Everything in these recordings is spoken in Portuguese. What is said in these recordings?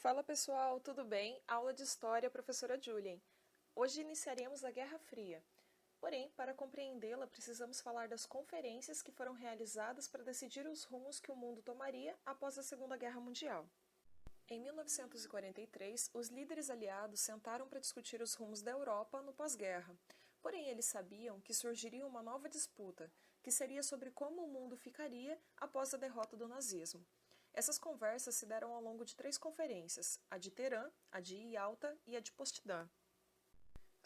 Fala pessoal, tudo bem? Aula de História, professora Julien. Hoje iniciaremos a Guerra Fria. Porém, para compreendê-la, precisamos falar das conferências que foram realizadas para decidir os rumos que o mundo tomaria após a Segunda Guerra Mundial. Em 1943, os líderes aliados sentaram para discutir os rumos da Europa no pós-guerra. Porém, eles sabiam que surgiria uma nova disputa, que seria sobre como o mundo ficaria após a derrota do nazismo. Essas conversas se deram ao longo de 3 conferências, a de Teherã, a de Yalta e a de Potsdam.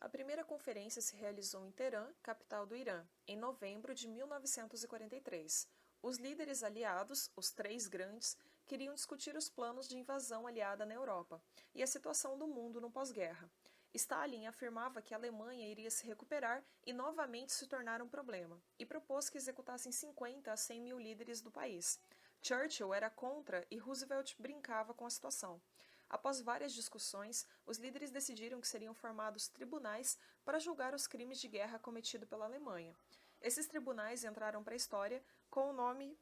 A primeira conferência se realizou em Teherã, capital do Irã, em novembro de 1943. Os líderes aliados, os 3 grandes, queriam discutir os planos de invasão aliada na Europa e a situação do mundo no pós-guerra. Stalin afirmava que a Alemanha iria se recuperar e novamente se tornar um problema, e propôs que executassem 50 a 100 mil líderes do país. Churchill era contra e Roosevelt brincava com a situação. Após várias discussões, os líderes decidiram que seriam formados tribunais para julgar os crimes de guerra cometidos pela Alemanha. Esses tribunais entraram para a história com o nome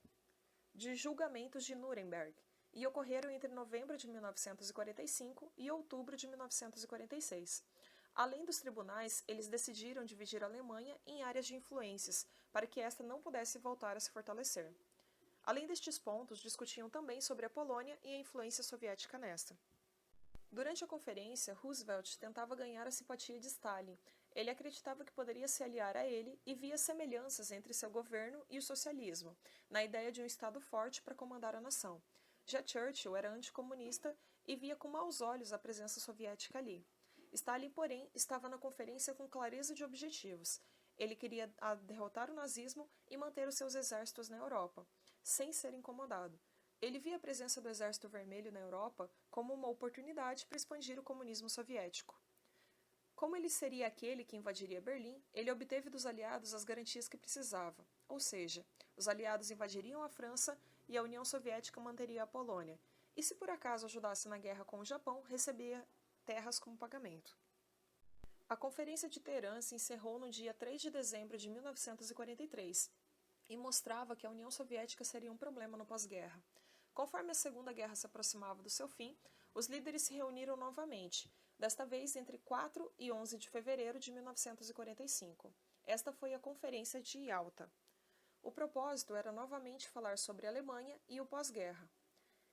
de Julgamentos de Nuremberg e ocorreram entre novembro de 1945 e outubro de 1946. Além dos tribunais, eles decidiram dividir a Alemanha em áreas de influências, para que esta não pudesse voltar a se fortalecer. Além destes pontos, discutiam também sobre a Polônia e a influência soviética nesta. Durante a conferência, Roosevelt tentava ganhar a simpatia de Stalin. Ele acreditava que poderia se aliar a ele e via semelhanças entre seu governo e o socialismo, na ideia de um Estado forte para comandar a nação. Já Churchill era anticomunista e via com maus olhos a presença soviética ali. Stalin, porém, estava na conferência com clareza de objetivos. Ele queria derrotar o nazismo e manter os seus exércitos na Europa, sem ser incomodado. Ele via a presença do Exército Vermelho na Europa como uma oportunidade para expandir o comunismo soviético. Como ele seria aquele que invadiria Berlim, ele obteve dos aliados as garantias que precisava, ou seja, os aliados invadiriam a França e a União Soviética manteria a Polônia, e se por acaso ajudasse na guerra com o Japão, recebia terras como pagamento. A Conferência de Teherã se encerrou no dia 3 de dezembro de 1943 e mostrava que a União Soviética seria um problema no pós-guerra. Conforme a Segunda Guerra se aproximava do seu fim, os líderes se reuniram novamente, desta vez entre 4 e 11 de fevereiro de 1945. Esta foi a Conferência de Yalta. O propósito era novamente falar sobre a Alemanha e o pós-guerra.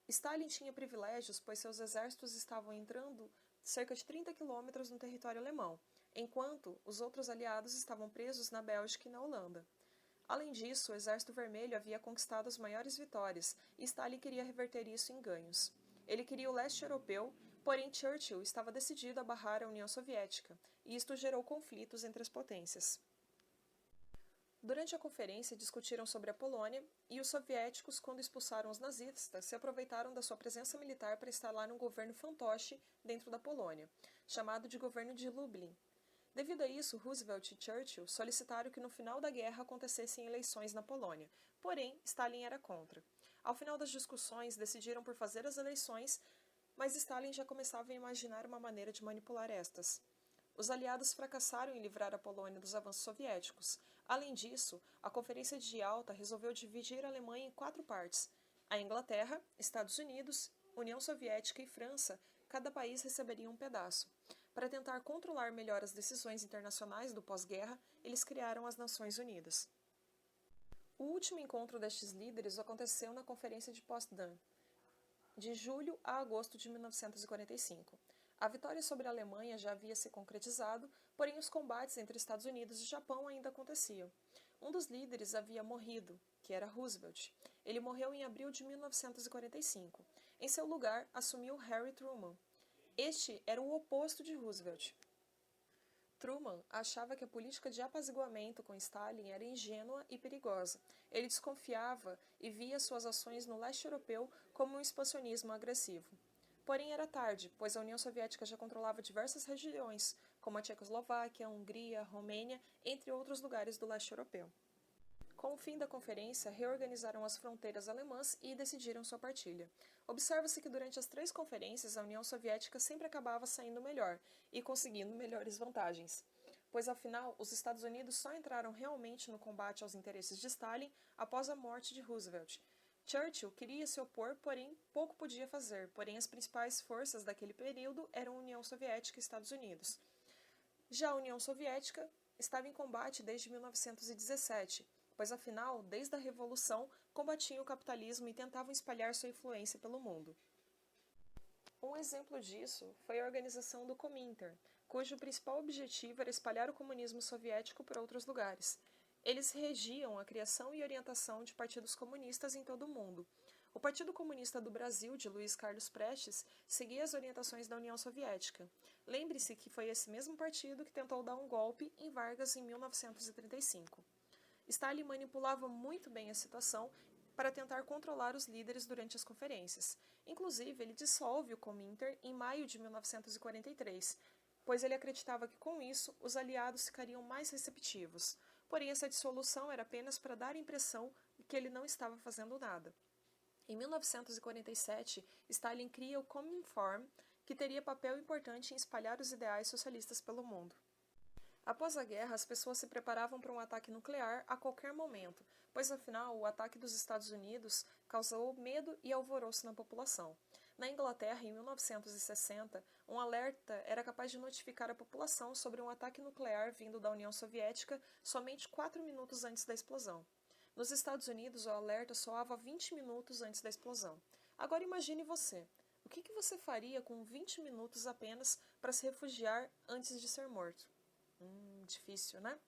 Stalin tinha privilégios, pois seus exércitos estavam entrando cerca de 30 quilômetros no território alemão, enquanto os outros aliados estavam presos na Bélgica e na Holanda. Além disso, o Exército Vermelho havia conquistado as maiores vitórias e Stalin queria reverter isso em ganhos. Ele queria o leste europeu, porém Churchill estava decidido a barrar a União Soviética, e isto gerou conflitos entre as potências. Durante a conferência, discutiram sobre a Polônia, e os soviéticos, quando expulsaram os nazistas, se aproveitaram da sua presença militar para instalar um governo fantoche dentro da Polônia, chamado de Governo de Lublin. Devido a isso, Roosevelt e Churchill solicitaram que no final da guerra acontecessem eleições na Polônia, porém Stalin era contra. Ao final das discussões, decidiram por fazer as eleições, mas Stalin já começava a imaginar uma maneira de manipular estas. Os aliados fracassaram em livrar a Polônia dos avanços soviéticos. Além disso, a Conferência de Yalta resolveu dividir a Alemanha em 4 partes. A Inglaterra, Estados Unidos, União Soviética e França, cada país receberia um pedaço. Para tentar controlar melhor as decisões internacionais do pós-guerra, eles criaram as Nações Unidas. O último encontro destes líderes aconteceu na Conferência de Potsdam, de julho a agosto de 1945. A vitória sobre a Alemanha já havia se concretizado, porém os combates entre Estados Unidos e Japão ainda aconteciam. Um dos líderes havia morrido, que era Roosevelt. Ele morreu em abril de 1945. Em seu lugar, assumiu Harry Truman. Este era o oposto de Roosevelt. Truman achava que a política de apaziguamento com Stalin era ingênua e perigosa. Ele desconfiava e via suas ações no leste europeu como um expansionismo agressivo. Porém, era tarde, pois a União Soviética já controlava diversas regiões, como a Tchecoslováquia, a Hungria, a Romênia, entre outros lugares do leste europeu. Com o fim da conferência, reorganizaram as fronteiras alemãs e decidiram sua partilha. Observa-se que durante as 3 conferências a União Soviética sempre acabava saindo melhor e conseguindo melhores vantagens, pois afinal os Estados Unidos só entraram realmente no combate aos interesses de Stalin após a morte de Roosevelt. Churchill queria se opor, porém pouco podia fazer, porém as principais forças daquele período eram a União Soviética e Estados Unidos. Já a União Soviética estava em combate desde 1917, pois afinal, desde a Revolução, combatiam o capitalismo e tentavam espalhar sua influência pelo mundo. Um exemplo disso foi a organização do Comintern, cujo principal objetivo era espalhar o comunismo soviético por outros lugares. Eles regiam a criação e orientação de partidos comunistas em todo o mundo. O Partido Comunista do Brasil, de Luiz Carlos Prestes, seguia as orientações da União Soviética. Lembre-se que foi esse mesmo partido que tentou dar um golpe em Vargas em 1935. Stalin manipulava muito bem a situação para tentar controlar os líderes durante as conferências. Inclusive, ele dissolve o Comintern em maio de 1943, pois ele acreditava que com isso os aliados ficariam mais receptivos. Porém, essa dissolução era apenas para dar a impressão de que ele não estava fazendo nada. Em 1947, Stalin cria o Cominform, que teria papel importante em espalhar os ideais socialistas pelo mundo. Após a guerra, as pessoas se preparavam para um ataque nuclear a qualquer momento, pois afinal o ataque dos Estados Unidos causou medo e alvoroço na população. Na Inglaterra, em 1960, um alerta era capaz de notificar a população sobre um ataque nuclear vindo da União Soviética somente 4 minutos antes da explosão. Nos Estados Unidos, o alerta soava 20 minutos antes da explosão. Agora imagine você. O que você faria com 20 minutos apenas para se refugiar antes de ser morto? Difícil, né?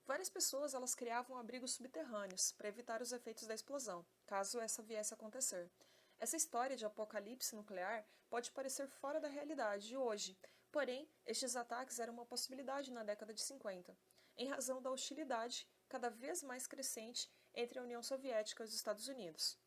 Várias pessoas elas criavam abrigos subterrâneos para evitar os efeitos da explosão, caso essa viesse a acontecer. Essa história de apocalipse nuclear pode parecer fora da realidade hoje, porém, estes ataques eram uma possibilidade na década de 50, em razão da hostilidade cada vez mais crescente entre a União Soviética e os Estados Unidos.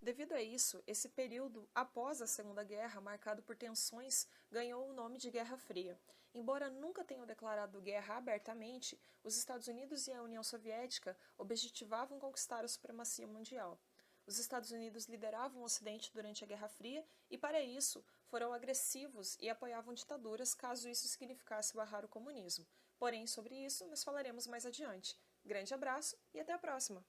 Devido a isso, esse período após a Segunda Guerra, marcado por tensões, ganhou o nome de Guerra Fria. Embora nunca tenham declarado guerra abertamente, os Estados Unidos e a União Soviética objetivavam conquistar a supremacia mundial. Os Estados Unidos lideravam o Ocidente durante a Guerra Fria e, para isso, foram agressivos e apoiavam ditaduras caso isso significasse barrar o comunismo. Porém, sobre isso, nós falaremos mais adiante. Grande abraço e até a próxima!